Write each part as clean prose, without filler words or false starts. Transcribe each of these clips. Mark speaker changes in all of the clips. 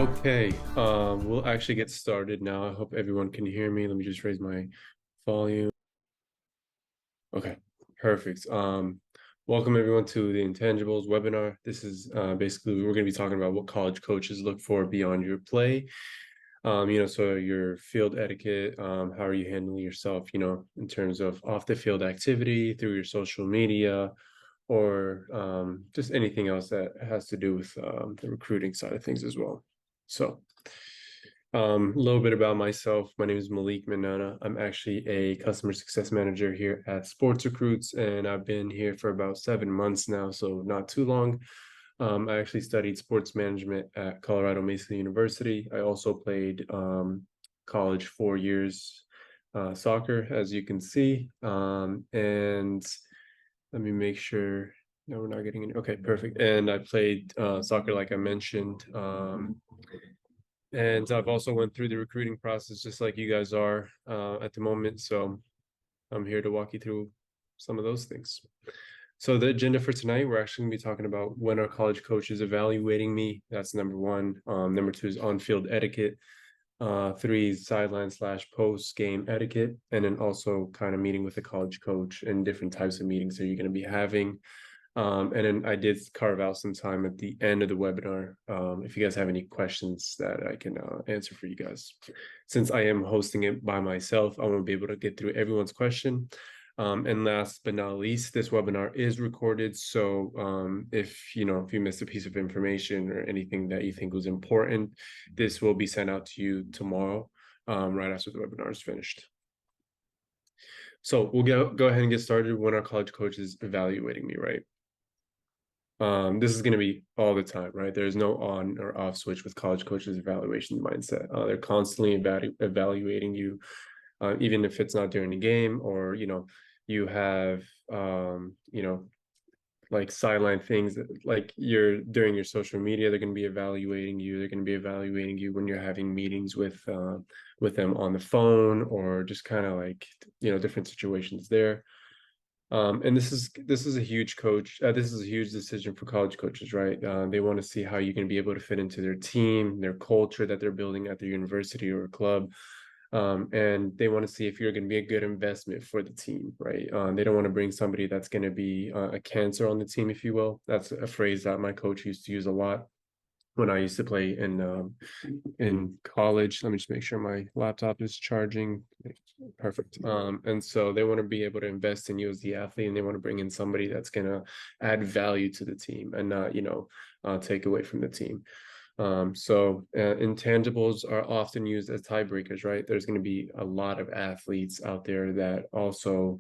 Speaker 1: Okay, we'll actually get started now. I hope everyone can hear me. Let me just raise my volume. Okay, perfect. Welcome everyone to the Intangibles webinar. This is basically we're going to be talking about what college coaches look for beyond your play. So your field etiquette, how are you handling yourself, in terms of off the field activity through your social media, or just anything else that has to do with the recruiting side of things as well. So a little bit about myself. My name is Malik Manana. I'm actually a customer success manager here at SportsRecruits, and I've been here for about 7 months now, so not too long. I actually studied sports management at Colorado Mesa University. I also played college 4 years soccer, as you can see. And let me make sure. No, we're not getting any. Okay, perfect. And I played soccer, like I mentioned. And I've also went through the recruiting process just like you guys are at the moment. So I'm here to walk you through some of those things. So the agenda for tonight, we're actually going to be talking about when our college coach is evaluating me. That's number one. Number two is on-field etiquette. Three is sideline/post game etiquette. And then also kind of meeting with the college coach and different types of meetings that you're going to be having. And then I did carve out some time at the end of the webinar if you guys have any questions that I can answer for you guys. Since I am hosting it by myself, I won't be able to get through everyone's question. And last but not least, this webinar is recorded. So if you missed a piece of information or anything that you think was important, this will be sent out to you tomorrow, right after the webinar is finished. So we'll go ahead and get started when our college coach is evaluating me, right? This is going to be all the time, right? There's no on or off switch with college coaches' evaluation mindset. They're constantly evaluating you, even if it's not during the game, or you have like sideline things that, like you're during your social media, they're going to be evaluating you. They're going to be evaluating you when you're having meetings with them on the phone, or just kind of like different situations there. And this is a huge coach. This is a huge decision for college coaches, right? They want to see how you're going to be able to fit into their team, their culture that they're building at their university or club. And they want to see if you're going to be a good investment for the team, right? They don't want to bring somebody that's going to be a cancer on the team, if you will. That's a phrase that my coach used to use a lot when I used to play in college. Let me just make sure my laptop is charging. Perfect. And so they want to be able to invest in you as the athlete, and they want to bring in somebody that's going to add value to the team and not, take away from the team. So intangibles are often used as tiebreakers, right? There's going to be a lot of athletes out there that also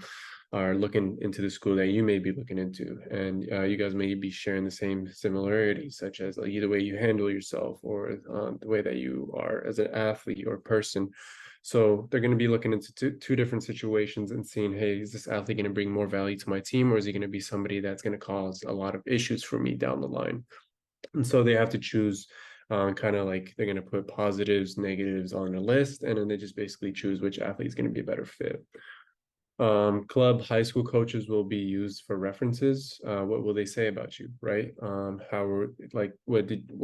Speaker 1: are looking into the school that you may be looking into, and you guys may be sharing the same similarities, such as like the way you handle yourself, or the way that you are as an athlete or person. So they're going to be looking into two different situations and seeing, hey, is this athlete going to bring more value to my team, or is he going to be somebody that's going to cause a lot of issues for me down the line? And so they have to choose, kind of like they're going to put positives, negatives on a list, and then they just basically choose which athlete is going to be a better fit. Club high school coaches will be used for references. What will they say about you, right? What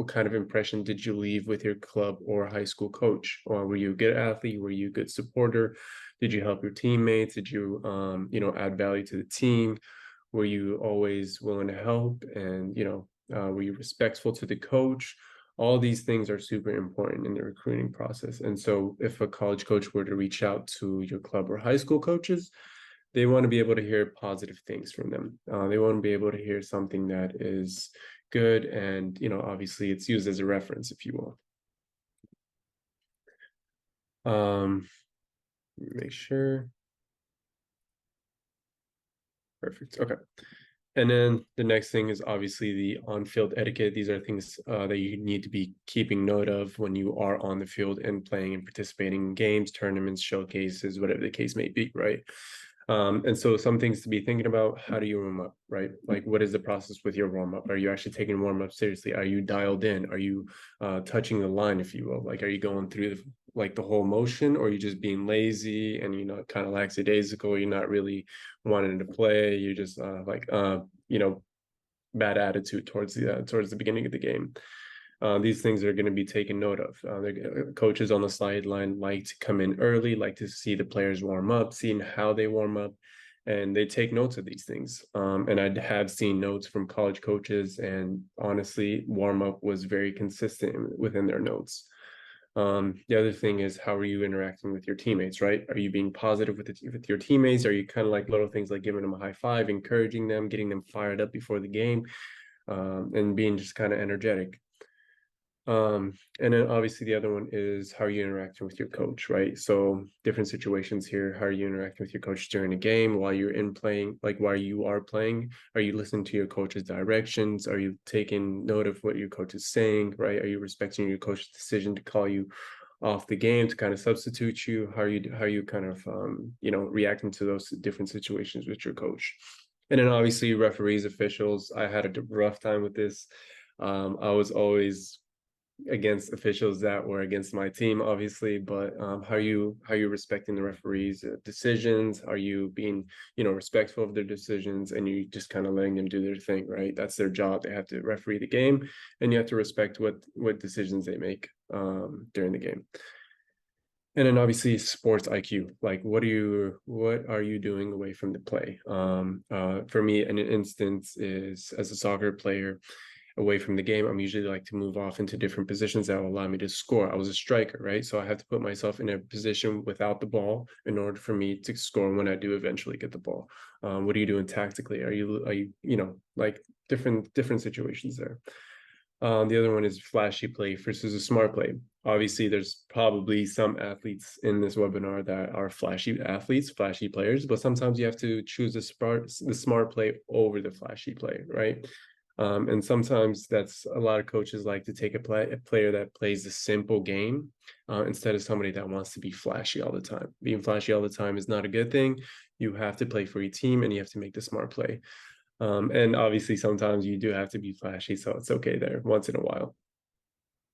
Speaker 1: kind of impression did you leave with your club or high school coach? Or were you a good athlete? Were you a good supporter? Did you help your teammates? Did you add value to the team? Were you always willing to help? And were you respectful to the coach? All these things are super important in the recruiting process. And so if a college coach were to reach out to your club or high school coaches, they want to be able to hear positive things from them. They want to be able to hear something that is good. And, obviously it's used as a reference, if you will. Make sure. Perfect. Okay. And then the next thing is obviously the on-field etiquette. These are things that you need to be keeping note of when you are on the field and playing and participating in games, tournaments, showcases, whatever the case may be, right? And so some things to be thinking about: how do you warm up, right? Like, what is the process with your warm up? Are you actually taking warm up seriously? Are you dialed in? Are you touching the line, if you will? Like, are you going through the whole motion, or are you just being lazy and kind of lackadaisical? You're not really wanting to play. You're just bad attitude towards the beginning of the game. these things are going to be taken note of. Coaches on the sideline like to come in early, like to see the players warm up, seeing how they warm up, and they take notes of these things. And I have seen notes from college coaches, and honestly, warm up was very consistent within their notes. The other thing is, how are you interacting with your teammates, right? Are you being positive with your teammates? Are you kind of like little things like giving them a high five, encouraging them, getting them fired up before the game, and being just kind of energetic? And then obviously the other one is, how are you interacting with your coach, right? So different situations here. How are you interacting with your coach during a game, while you're in playing, like while you are playing? Are you listening to your coach's directions? Are you taking note of what your coach is saying, right? Are you respecting your coach's decision to call you off the game, to kind of substitute you? How are you kind of reacting to those different situations with your coach? And then obviously referees, officials. I had a rough time with this. I was always against officials that were against my team, obviously, but how are you respecting the referees' decisions? Are you being, respectful of their decisions, and you just kind of letting them do their thing, right? That's their job. They have to referee the game, and you have to respect what decisions they make during the game. And then obviously sports IQ, like what are you doing away from the play? For me, an instance is, as a soccer player, away from the game, I'm usually like to move off into different positions that will allow me to score. I was a striker, right? So I have to put myself in a position without the ball in order for me to score when I do eventually get the ball. What are you doing tactically? Are you like different situations there? The other one is flashy play versus a smart play. Obviously, there's probably some athletes in this webinar that are flashy athletes, flashy players, but sometimes you have to choose the smart play over the flashy play, right? And sometimes that's, a lot of coaches like to take a player that plays a simple game instead of somebody that wants to be flashy all the time. Being flashy all the time is not a good thing. You have to play for your team, and you have to make the smart play. And obviously sometimes you do have to be flashy, so it's okay there once in a while.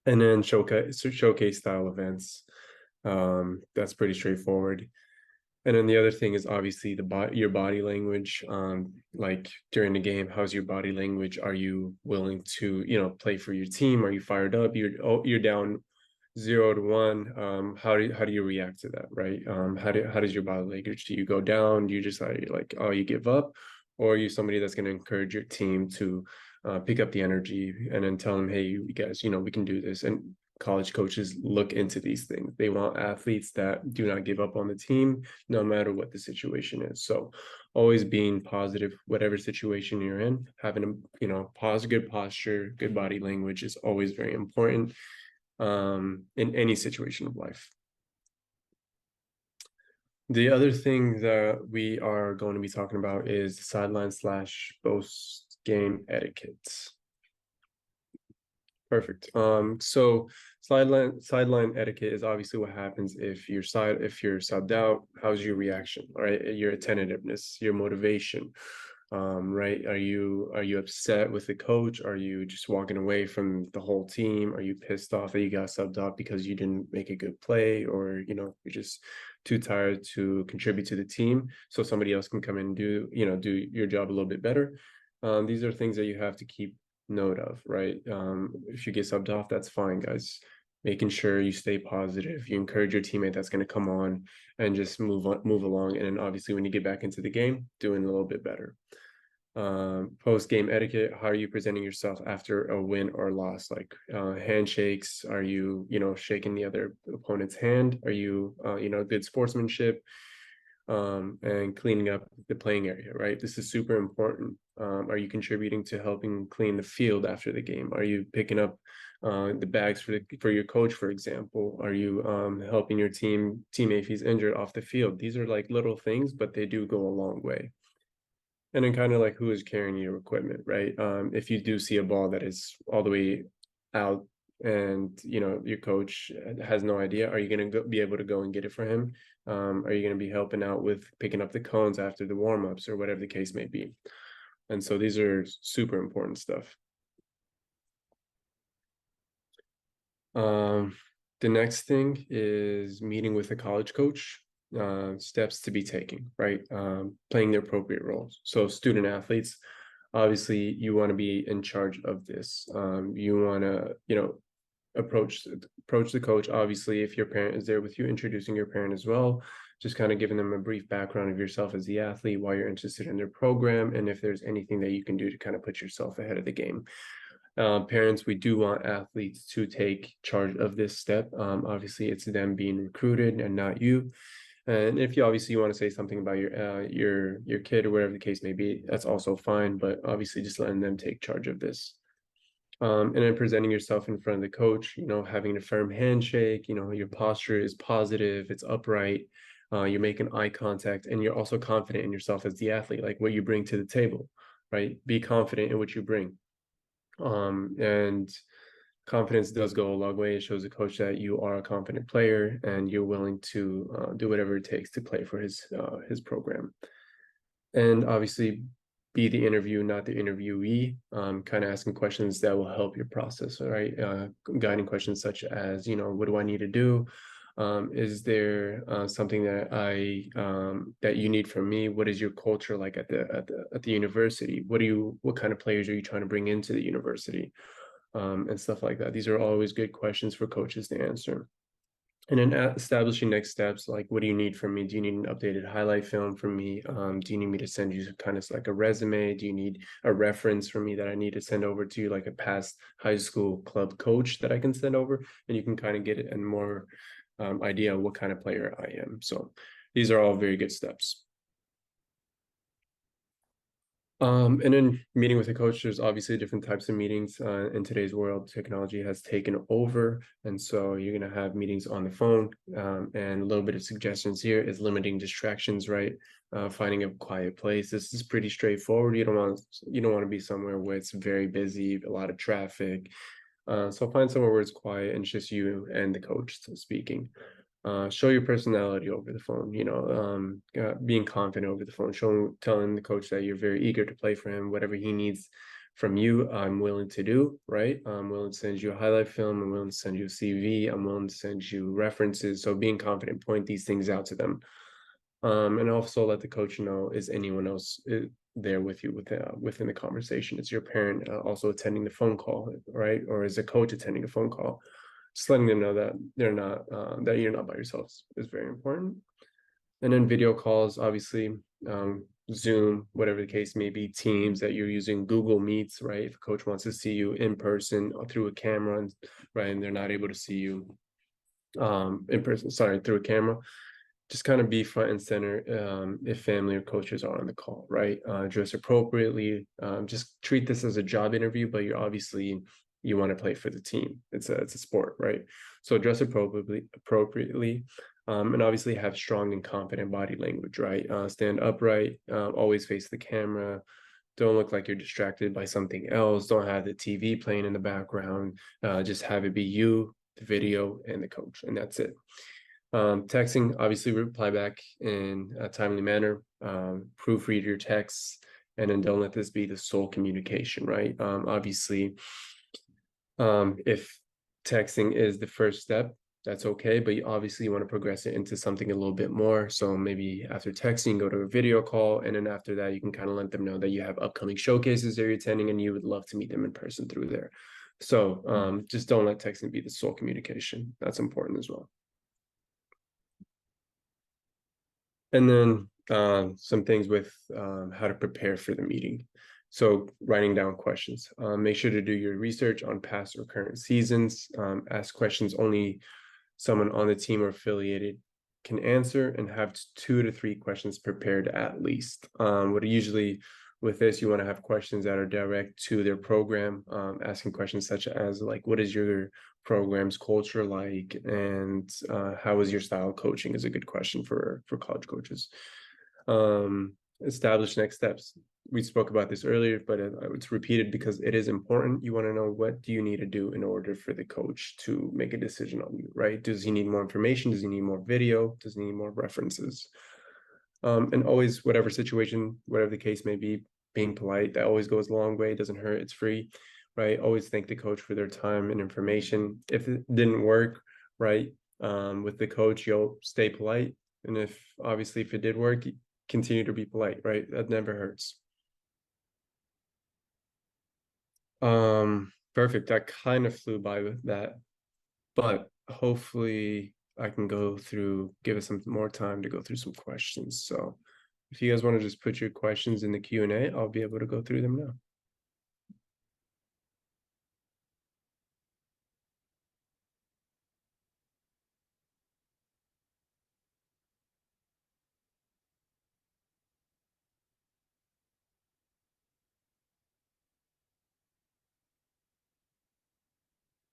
Speaker 1: And then showcase style events. That's pretty straightforward. And then the other thing is obviously your body language. Like during the game, how's your body language? Are you willing to, play for your team? Are you fired up? You're down 0-1. How do you react to that, right? How does your body language? Do you go down? Do you just like, oh, you give up? Or are you somebody that's going to encourage your team to pick up the energy, and then tell them, hey, you guys, we can do this? And college coaches look into these things. They want athletes that do not give up on the team, no matter what the situation is. So always being positive, whatever situation you're in, having good posture, good body language is always very important in any situation of life. The other thing that we are going to be talking about is sideline / post game etiquette. Perfect. So sideline etiquette is obviously what happens if you're subbed out. How's your reaction, right? Your attentiveness, your motivation, right? Are you upset with the coach? Are you just walking away from the whole team? Are you pissed off that you got subbed out because you didn't make a good play, or you're just too tired to contribute to the team so somebody else can come in and do your job a little bit better? These are things that you have to keep note of, right? If you get subbed off, that's fine, guys. Making sure you stay positive, you encourage your teammate that's going to come on and just move along. And then obviously when you get back into the game, doing a little bit better. Post game etiquette, how are you presenting yourself after a win or loss? Like handshakes, are you shaking the other opponent's hand? Are you good sportsmanship? And cleaning up the playing area, right? This is super important. Are you contributing to helping clean the field after the game? Are you picking up the bags for your coach, for example? Are you helping your teammate if he's injured off the field? These are like little things, but they do go a long way. And then kind of like, who is carrying your equipment, right? If you do see a ball that is all the way out, and your coach has no idea, are you going to be able to go and get it for him? Are you going to be helping out with picking up the cones after the warm-ups, or whatever the case may be? And so these are super important stuff. The next thing is meeting with a college coach. Steps to be taken, right? Playing the appropriate roles. So student athletes, obviously you want to be in charge of this. You want to, approach the coach. Obviously, if your parent is there with you, introducing your parent as well, just kind of giving them a brief background of yourself as the athlete, why you're interested in their program, and if there's anything that you can do to kind of put yourself ahead of the game. Parents, we do want athletes to take charge of this step. Obviously, it's them being recruited and not you. And if you obviously want to say something about your kid or whatever the case may be, that's also fine. But obviously, just letting them take charge of this. And then presenting yourself in front of the coach, having a firm handshake, your posture is positive, it's upright, you're making eye contact, and you're also confident in yourself as the athlete, like what you bring to the table, right? Be confident in what you bring. And confidence does go a long way. It shows the coach that you are a confident player and you're willing to do whatever it takes to play for his program. And obviously be the interview, not the interviewee, kind of asking questions that will help your process, right? Guiding questions such as, what do I need to do? Is there something that that you need from me? What is your culture like at the university? What kind of players are you trying to bring into the university? And stuff like that. These are always good questions for coaches to answer. And then establishing next steps, like what do you need from me? Do you need an updated highlight film from me? Do you need me to send you kind of like a resume? Do you need a reference from me that I need to send over to you, like a past high school club coach that I can send over? And you can kind of get a more idea of what kind of player I am. So these are all very good steps. And then meeting with a coach, there's obviously different types of meetings. In today's world, technology has taken over. And so you're going to have meetings on the phone. And a little bit of suggestions here is limiting distractions, right? Finding a quiet place. This is pretty straightforward. You don't want to be somewhere where it's very busy, a lot of traffic. So find somewhere where it's quiet and it's just you and the coach speaking. Show your personality over the phone, being confident over the phone, telling the coach that you're very eager to play for him, whatever he needs from you, I'm willing to do, right? I'm willing to send you a highlight film, I'm willing to send you a CV, I'm willing to send you references. So being confident, point these things out to them. And also let the coach know, is anyone else there with you within the conversation? Is your parent also attending the phone call, right? Or is the coach attending a phone call? Just letting them know that they're not that you're not by yourselves is very important. And then video calls, obviously, Zoom, whatever the case may be, Teams that you're using, Google Meets, right? If a coach wants to see you in person or through a camera, right, and they're not able to see you in person, sorry, through a camera, just kind of be front and center if family or coaches are on the call, right? Dress appropriately. Just treat this as a job interview, but you want to play for the team. It's a sport, right? So dress appropriately, and obviously have strong and confident body language, right? Stand upright, always face the camera. Don't look like you're distracted by something else. Don't have the TV playing in the background. Just have it be you, the video, and the coach, and that's it. Texting, obviously reply back in a timely manner, proofread your texts, and then don't let this be the sole communication, right? Obviously, if texting is the first step, that's okay, but you obviously want to progress it into something a little bit more. So maybe after texting, go to a video call, and then after that, you can kind of let them know that you have upcoming showcases that you're attending and you would love to meet them in person through there. So just don't let texting be the sole communication. That's important as well. And then some things with how to prepare for the meeting. So writing down questions. Make sure to do your research on past or current seasons. Ask questions only someone on the team or affiliated can answer, and have 2 to 3 questions prepared at least. What usually with this, you want to have questions that are direct to their program, asking questions such as like, what is your program's culture like, and how is your style of coaching is a good question for college coaches. Establish next steps. We spoke about this earlier, but it's repeated because it is important. You want to know, what do you need to do in order for the coach to make a decision on you, right? Does he need more information? Does he need more video? Does he need more references? And always, whatever situation, whatever the case may be, being polite, that always goes a long way. It doesn't hurt, it's free, right? Always thank the coach for their time and information. If it didn't work, right, with the coach, you'll stay polite. And if it did work, continue to be polite, right? That never hurts. Perfect. I kind of flew by with that, but hopefully I can go through, give us some more time to go through some questions. So if you guys want to just put your questions in the Q&A, I'll be able to go through them now.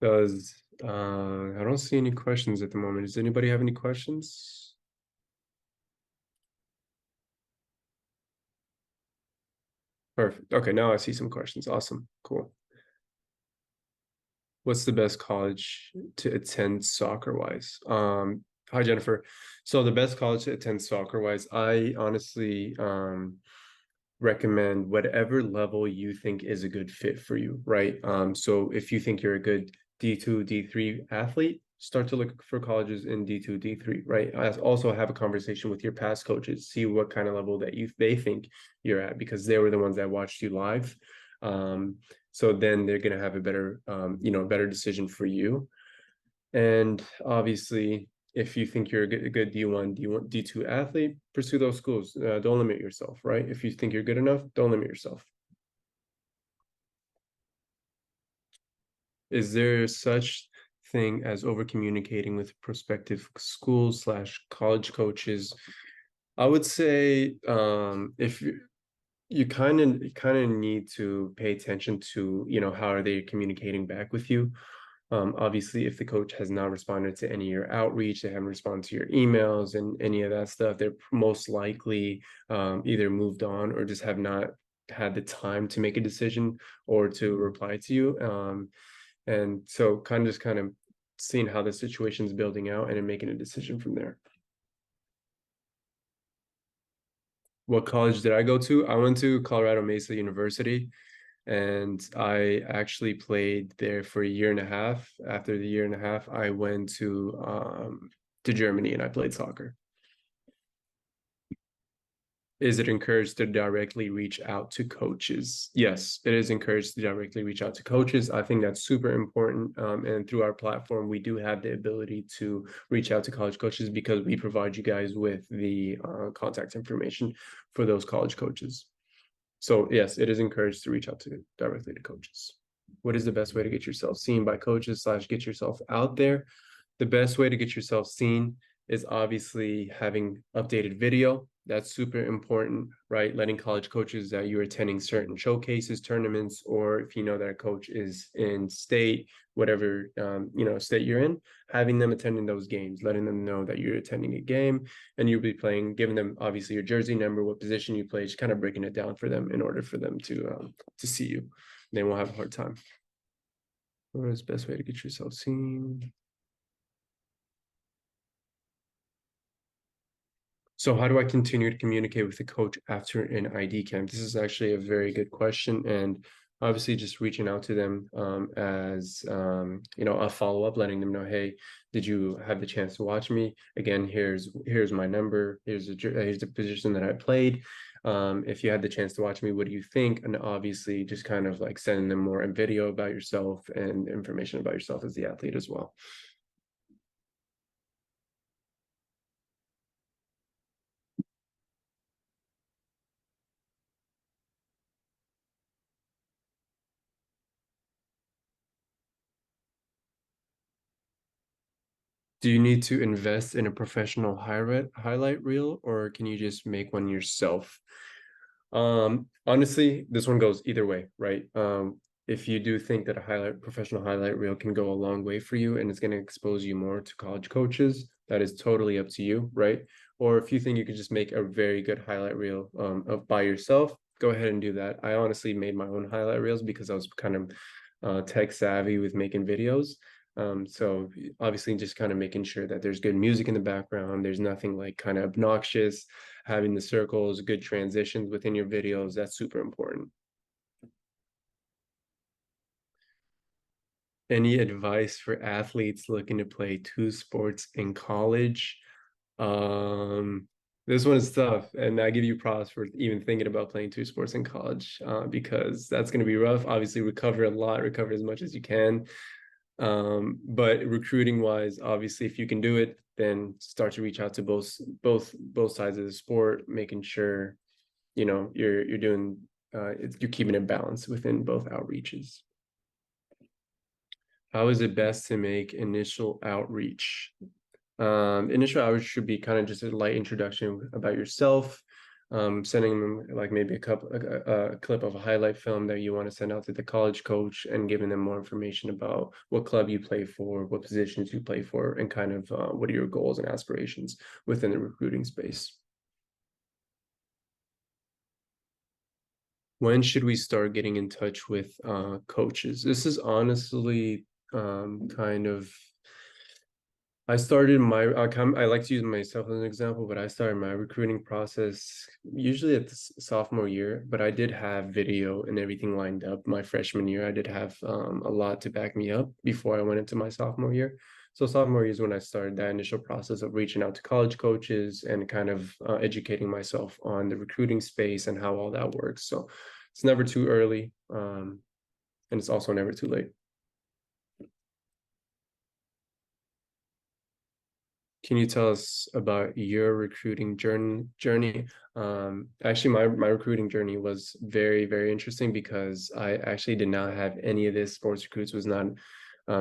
Speaker 1: Does I don't see any questions at the moment. Does anybody have any questions? Perfect. Okay, now I see some questions. Awesome. Cool. What's the best college to attend soccer wise? Hi Jennifer. So the best college to attend soccer wise, I honestly recommend whatever level you think is a good fit for you, right? So if you think you're a good D2, D3 athlete, start to look for colleges in D2, D3, right? Also have a conversation with your past coaches, see what kind of level that they think you're at, because they were the ones that watched you live. So then they're going to have a better, better decision for you. And obviously, if you think you're a good D1, D1, D2 athlete, pursue those schools. Don't limit yourself, right? If you think you're good enough, don't limit yourself. Is there such thing as over communicating with prospective schools slash college coaches? I would say if you kind of need to pay attention to, how are they communicating back with you. Obviously, if the coach has not responded to any of your outreach, they haven't responded to your emails and any of that stuff, they're most likely either moved on or just have not had the time to make a decision or to reply to you. And so kind of seeing how the situation's building out and then making a decision from there. What college did I go to? I went to Colorado Mesa University, and I actually played there for a year and a half. After the year and a half, I went to Germany and I played soccer. Is it encouraged to directly reach out to coaches? Yes, it is encouraged to directly reach out to coaches. I think that's super important. And through our platform, we do have the ability to reach out to college coaches because we provide you guys with the contact information for those college coaches. So yes, it is encouraged to reach out to directly to coaches. What is the best way to get yourself seen by coaches slash get yourself out there? The best way to get yourself seen is obviously having updated video. That's super important, right? Letting college coaches that you're attending certain showcases, tournaments, or if you know that a coach is in state, whatever state you're in, having them attending those games, letting them know that you're attending a game and you'll be playing, giving them obviously your jersey number, what position you play, just kind of breaking it down for them in order for them to see you. They won't have a hard time. What is the best way to get yourself seen? So how do I continue to communicate with the coach after an ID camp? This is actually a very good question. And obviously just reaching out to them as a follow-up, letting them know, hey, did you have the chance to watch me? Again, here's my number, here's the position that I played. If you had the chance to watch me, what do you think? And obviously just kind of like sending them more video about yourself and information about yourself as the athlete as well. Do you need to invest in a professional highlight reel, or can you just make one yourself? Honestly, this one goes either way, right? If you do think that a professional highlight reel can go a long way for you and it's going to expose you more to college coaches, that is totally up to you, right? Or if you think you could just make a very good highlight reel of by yourself, go ahead and do that. I honestly made my own highlight reels because I was kind of tech savvy with making videos. So obviously just kind of making sure that there's good music in the background, there's nothing like kind of obnoxious, having the circles, good transitions within your videos, that's super important. Any advice for athletes looking to play two sports in college? Um, This one is tough, and I give you props for even thinking about playing two sports in college, because that's going to be rough. Obviously, recover a lot, recover as much as you can. But recruiting wise, obviously, if you can do it, then start to reach out to both sides of the sport, making sure you're doing you're keeping it balanced within both outreaches. How is it best to make initial outreach? Initial outreach should be kind of just a light introduction about yourself, sending them like maybe a clip of a highlight film that you want to send out to the college coach and giving them more information about what club you play for, what positions you play for, and kind of what are your goals and aspirations within the recruiting space. When should we start getting in touch with coaches? This is honestly kind of I started my I like to use myself as an example, but I started my recruiting process usually at the sophomore year, but I did have video and everything lined up my freshman year. I did have a lot to back me up before I went into my sophomore year. So sophomore year is when I started that initial process of reaching out to college coaches and kind of educating myself on the recruiting space and how all that works. So it's never too early, and it's also never too late. Can you tell us about your recruiting journey? Actually, my recruiting journey was very, very interesting because I actually did not have any of this. Sports Recruits was not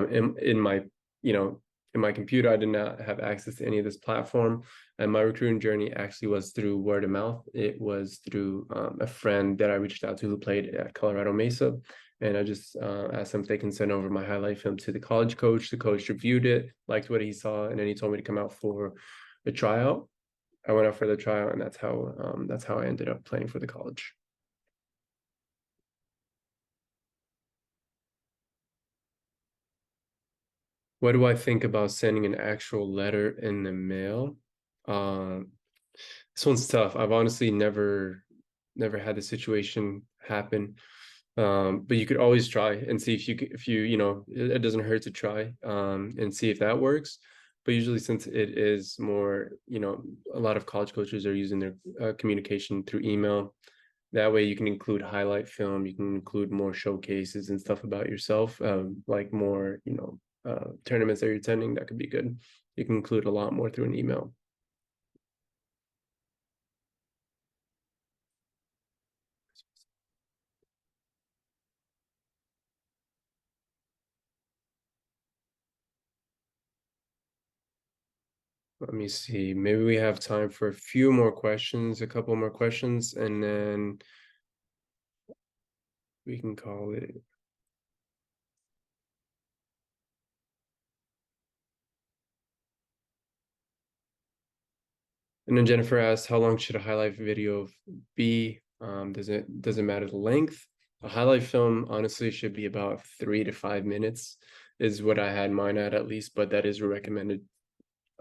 Speaker 1: in my, you know, in my computer. I did not have access to any of this platform. And my recruiting journey actually was through word of mouth. It was through a friend that I reached out to who played at Colorado Mesa. And I just asked them if they can send over my highlight film to the college coach. The coach reviewed it, liked what he saw, and then he told me to come out for the tryout. I went out for the tryout, and that's how I ended up playing for the college. What do I think about sending an actual letter in the mail? Um, this one's tough. I've honestly never had the situation happen. But you could always try and see if it doesn't hurt to try and see if that works. But usually, since it is more, a lot of college coaches are using their communication through email. That way, you can include highlight film, you can include more showcases and stuff about yourself, like more, tournaments that you're attending. That could be good. You can include a lot more through an email. Let me see. Maybe we have time for a few more questions, a couple more questions, and then we can call it. And then Jennifer asked, how long should a highlight video be? Does it matter the length? A highlight film honestly should be about 3 to 5 minutes, is what I had mine at least, but that is a recommended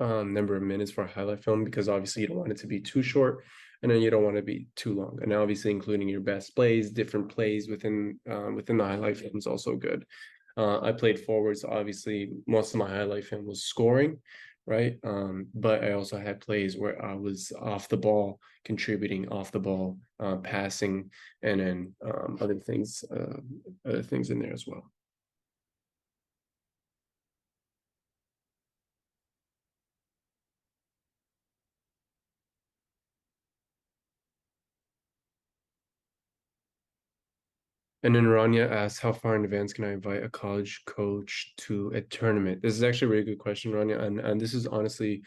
Speaker 1: number of minutes for a highlight film because obviously you don't want it to be too short and then you don't want to be too long. And obviously including your best plays, different plays within the highlight film is also good. I played forwards. Obviously, most of my highlight film was scoring, right? But I also had plays where I was off the ball, contributing off the ball, passing, and then other things in there as well. And then Rania asks, how far in advance can I invite a college coach to a tournament? This is actually a really good question, Rania. And this is honestly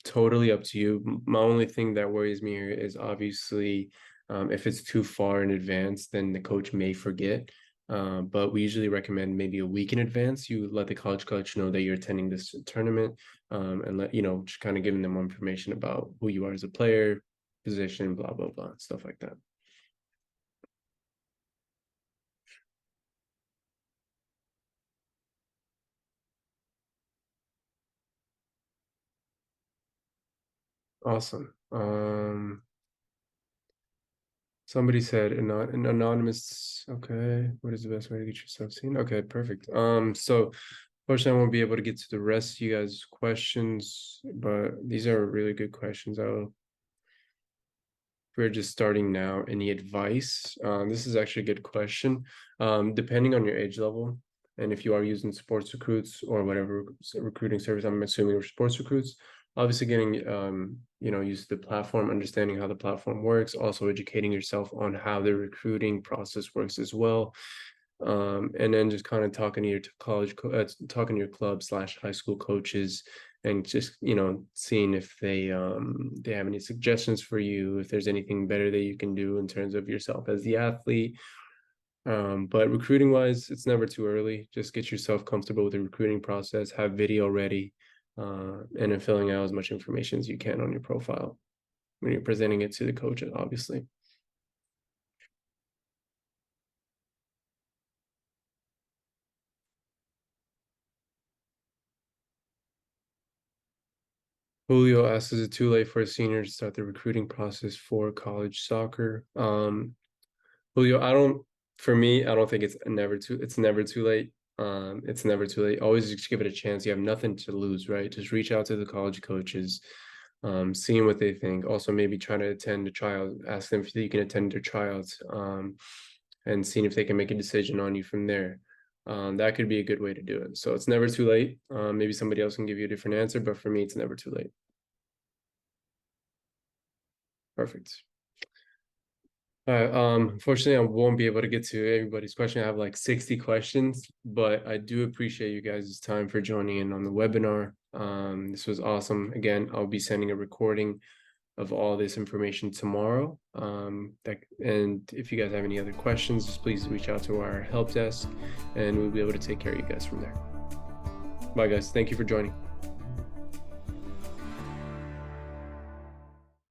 Speaker 1: totally up to you. My only thing that worries me here is obviously if it's too far in advance, then the coach may forget. But we usually recommend maybe a week in advance. You let the college coach know that you're attending this tournament, and just kind of giving them more information about who you are as a player, position, blah, blah, blah, stuff like that. Awesome. Somebody said an anonymous. Okay, what is the best way to get yourself seen? Okay, perfect. So unfortunately, I won't be able to get to the rest of you guys' questions, but these are really good questions. if we're just starting now, any advice? This is actually a good question. Depending on your age level, and if you are using SportsRecruits or whatever recruiting service, I'm assuming SportsRecruits, obviously getting used to the platform, understanding how the platform works, also educating yourself on how the recruiting process works as well. And then just kind of talking to your talking to your club / high school coaches, and just seeing if they have any suggestions for you, if there's anything better that you can do in terms of yourself as the athlete. But recruiting wise, it's never too early. Just get yourself comfortable with the recruiting process, have video ready, and then filling out as much information as you can on your profile when you're presenting it to the coach, obviously. Julio asks, is it too late for a senior to start the recruiting process for college soccer? Julio, for me, I don't think it's never too late. It's never too late. Always just give it a chance. You have nothing to lose, right? Just reach out to the college coaches, seeing what they think. Also, maybe try to attend a trial, ask them if you can attend their tryouts, and seeing if they can make a decision on you from there. That could be a good way to do it. So it's never too late. Maybe somebody else can give you a different answer, but for me, it's never too late. Perfect. All right. Unfortunately, I won't be able to get to everybody's question. I have like 60 questions, but I do appreciate you guys' time for joining in on the webinar. This was awesome. Again, I'll be sending a recording of all this information tomorrow. And if you guys have any other questions, just please reach out to our help desk, and we'll be able to take care of you guys from there. Bye, guys. Thank you for joining.